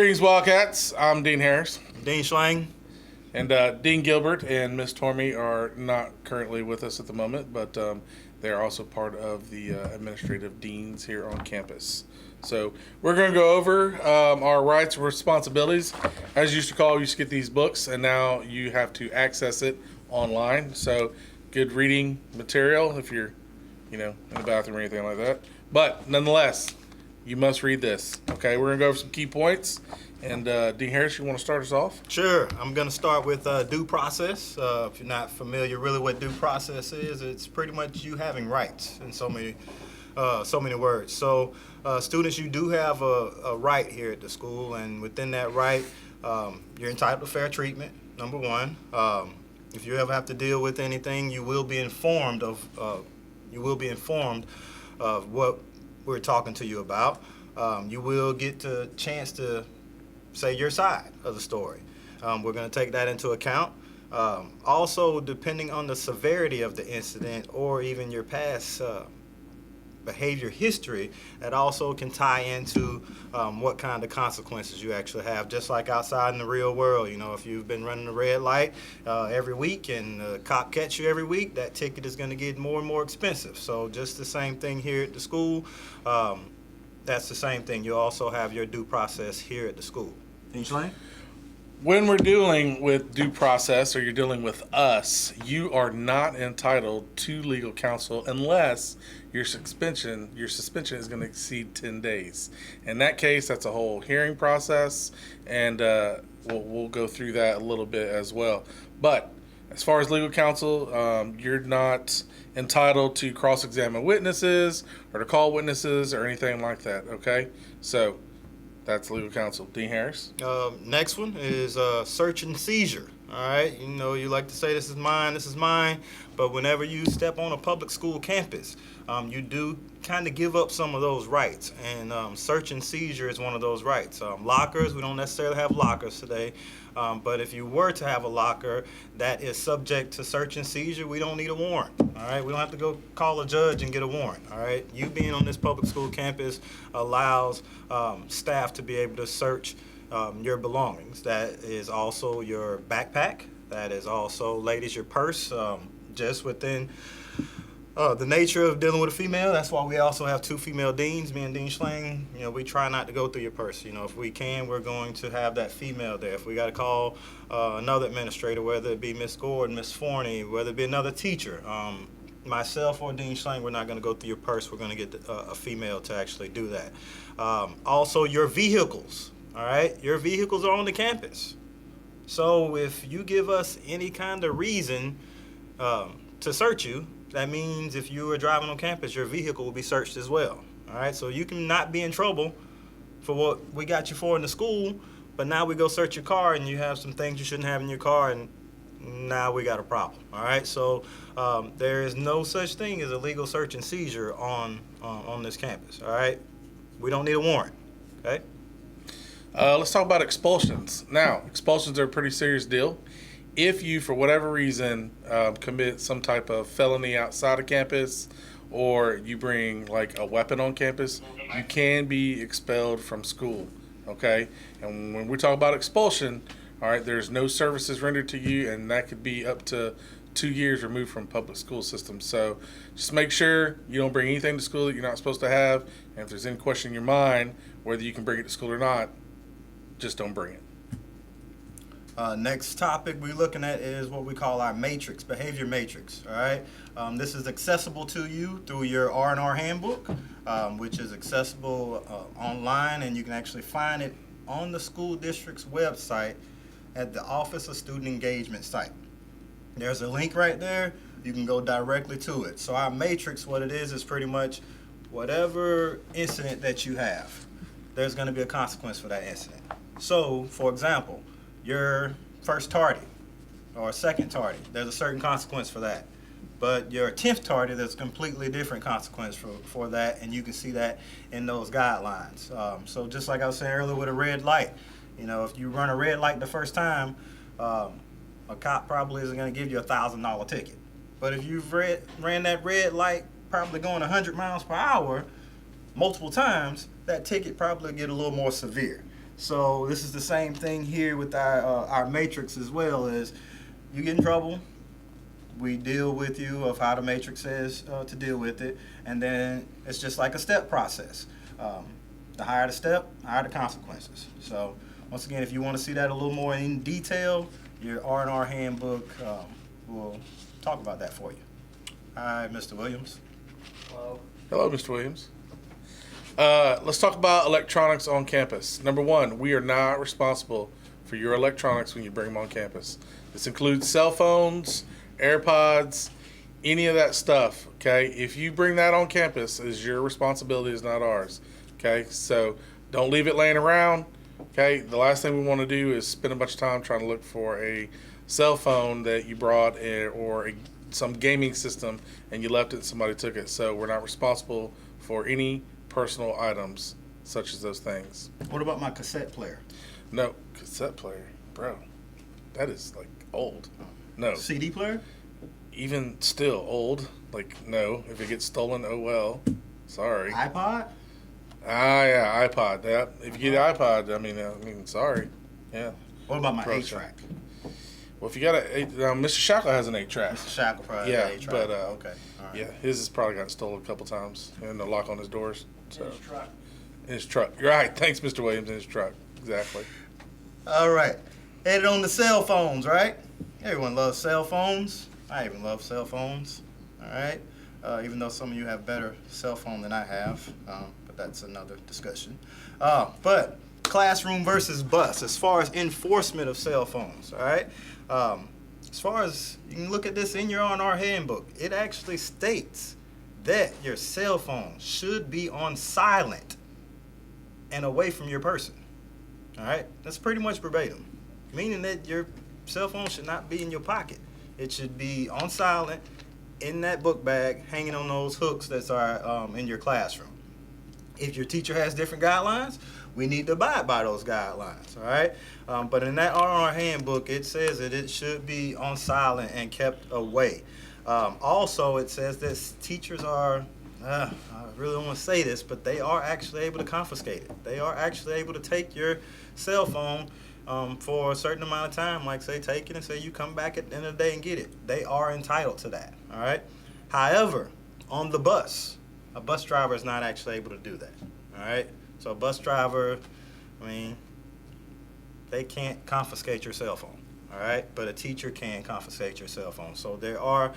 Greetings, Wildcats. I'm Dean Harris. Dean Schlang. And Dean Gilbert and Miss Tormey are not currently with us at the moment, but they're also part of the administrative deans here on campus. So we're going to go over our rights and responsibilities. As you used to you used to get these books, and now you have to access it online. So good reading material if you're, in the bathroom or anything like that. But nonetheless, you must read this. Okay, we're going to go over some key points. And Dean Harris, you want to start us off? Sure. I'm going to start with due process. If you're not familiar really what due process is, it's pretty much you having rights in so many words. So students, you do have a right here at the school, and within that right, you're entitled to fair treatment, number one. If you ever have to deal with anything, you will be informed of what we're talking to you about. You will get the chance to say your side of the story. We're going to take that into account. Also, depending on the severity of the incident or even your past behavior history, that also can tie into what kind of consequences you actually have, just like outside in the real world. If you've been running a red light every week and the cop catch you every week, that ticket is going to get more and more expensive. So just the same thing here at the school. That's the same thing. You also have your due process here at the school. When we're dealing with due process, or you're dealing with us, you are not entitled to legal counsel unless your suspension is going to exceed 10 days. In that case, that's a whole hearing process, and we'll go through that a little bit as well. But as far as legal counsel, you're not entitled to cross-examine witnesses or to call witnesses or anything like that, okay? So that's legal counsel. Dean Harris? Next one is search and seizure. All right, you like to say this is mine, but whenever you step on a public school campus, you do kind of give up some of those rights, and search and seizure is one of those rights. Lockers, we don't necessarily have lockers today, but if you were to have a locker that is subject to search and seizure, we don't need a warrant. All right, we don't have to go call a judge and get a warrant. All right, you being on this public school campus allows staff to be able to search your belongings. That is also your backpack. That is also, ladies, your purse. Just within the nature of dealing with a female, that's why we also have two female deans, me and Dean Schlang. We try not to go through your purse. If we can, we're going to have that female there. If we got to call another administrator, whether it be Miss Gordon, Miss Forney, whether it be another teacher, myself or Dean Schlang, we're not going to go through your purse. We're going to get a female to actually do that. Also, your vehicles. All right, your vehicles are on the campus. So if you give us any kind of reason to search you, that means if you are driving on campus, your vehicle will be searched as well. All right, so you can not be in trouble for what we got you for in the school, but now we go search your car and you have some things you shouldn't have in your car, and now we got a problem. All right, so there is no such thing as a legal search and seizure on this campus. All right, we don't need a warrant. Okay. Let's talk about expulsions. Now, expulsions are a pretty serious deal. If you, for whatever reason, commit some type of felony outside of campus, or you bring like a weapon on campus, you can be expelled from school, okay? And when we talk about expulsion, all right, there's no services rendered to you, and that could be up to 2 years removed from public school systems. So just make sure you don't bring anything to school that you're not supposed to have, and if there's any question in your mind whether you can bring it to school or not, just don't bring it. Next topic we're looking at is what we call our matrix, behavior matrix. All right, this is accessible to you through your R&R Handbook, which is accessible online, and you can actually find it on the school district's website at the Office of Student Engagement site. There's a link right there. You can go directly to it. So our matrix, what it is pretty much whatever incident that you have, there's going to be a consequence for that incident. So, for example, your first tardy or second tardy, there's a certain consequence for that. But your 10th tardy, there's a completely different consequence for that, and you can see that in those guidelines. So just like I was saying earlier with a red light, if you run a red light the first time, a cop probably isn't going to give you a $1,000 ticket. But if you've ran that red light probably going 100 miles per hour multiple times, that ticket probably get a little more severe. So this is the same thing here with our matrix as well. Is you get in trouble, we deal with you of how the matrix says to deal with it, and then it's just like a step process. The higher the step, the higher the consequences. So once again, if you want to see that a little more in detail, your R&R handbook will talk about that for you. All right, Mr. Williams. Hello. Hello, Mr. Williams. Let's talk about electronics on campus. Number one, we are not responsible for your electronics when you bring them on campus. This includes cell phones, AirPods, any of that stuff, okay? If you bring that on campus, it's your responsibility, it's not ours, okay? So don't leave it laying around, okay? The last thing we want to do is spend a bunch of time trying to look for a cell phone that you brought or some gaming system and you left it and somebody took it. So we're not responsible for any personal items such as those things. What about my cassette player? No, cassette player, bro, that is like old. No. CD player? Even still old. Like, no. If it gets stolen, oh well. Sorry. iPod? Yeah, iPod. Yeah. If you get an iPod, I mean, sorry. Yeah. What about my Pro 8-track? Well, if you got Mr. Shackle has an 8-track. Mr. Shackle probably Yeah, has an 8-track. but okay. All right. yeah, his has probably gotten stolen a couple times, and the lock on his doors. So In his truck. in his truck. You're right. Thanks, Mr. Williams. In his truck. Exactly. All right. Headed on the cell phones, right? Everyone loves cell phones. I even love cell phones. All right. Even though some of you have better cell phone than I have, but that's another discussion. But classroom versus bus, as far as enforcement of cell phones, all right? As far as you can look at this in your R&R handbook, it actually states that your cell phone should be on silent and away from your person. All right, that's pretty much verbatim, meaning that your cell phone should not be in your pocket. It should be on silent in that book bag, hanging on those hooks that are in your classroom. If your teacher has different guidelines, we need to abide by those guidelines, all right? But in that R&R handbook, it says that it should be on silent and kept away. Also, it says that teachers are, I really don't want to say this, but they are actually able to confiscate it. They are actually able to take your cell phone for a certain amount of time, like say take it and say you come back at the end of the day and get it. They are entitled to that, all right? However, on the bus, a bus driver is not actually able to do that, all right? So a bus driver, they can't confiscate your cell phone, all right? But a teacher can confiscate your cell phone. So there are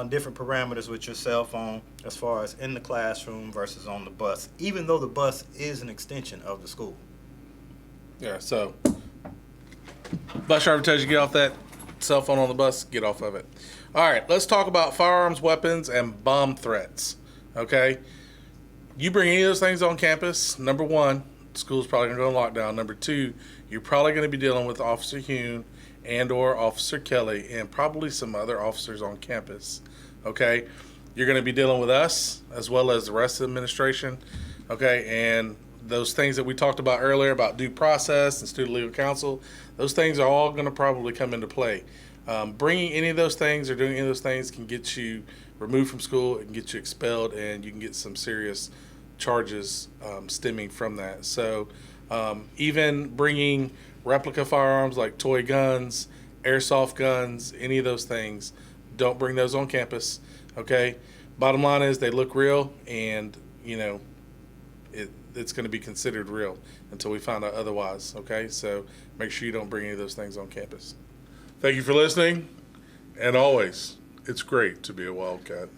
different parameters with your cell phone as far as in the classroom versus on the bus, even though the bus is an extension of the school. Yeah, so bus driver tells you get off that cell phone on the bus, get off of it. All right, let's talk about firearms, weapons, and bomb threats, okay? You bring any of those things on campus, number one, school's probably going to go in lockdown. Number two, you're probably going to be dealing with Officer Hune and or Officer Kelly and probably some other officers on campus, okay? You're going to be dealing with us as well as the rest of the administration, okay? And those things that we talked about earlier about due process and student legal counsel, those things are all going to probably come into play. Bringing any of those things or doing any of those things can get you removed from school, it can get you expelled, and you can get some serious charges stemming from that. So even bringing replica firearms like toy guns, airsoft guns, any of those things, don't bring those on campus, okay? Bottom line is they look real, and, you know, it's going to be considered real until we find out otherwise, okay? So make sure you don't bring any of those things on campus. Thank you for listening, and always, it's great to be a wildcat.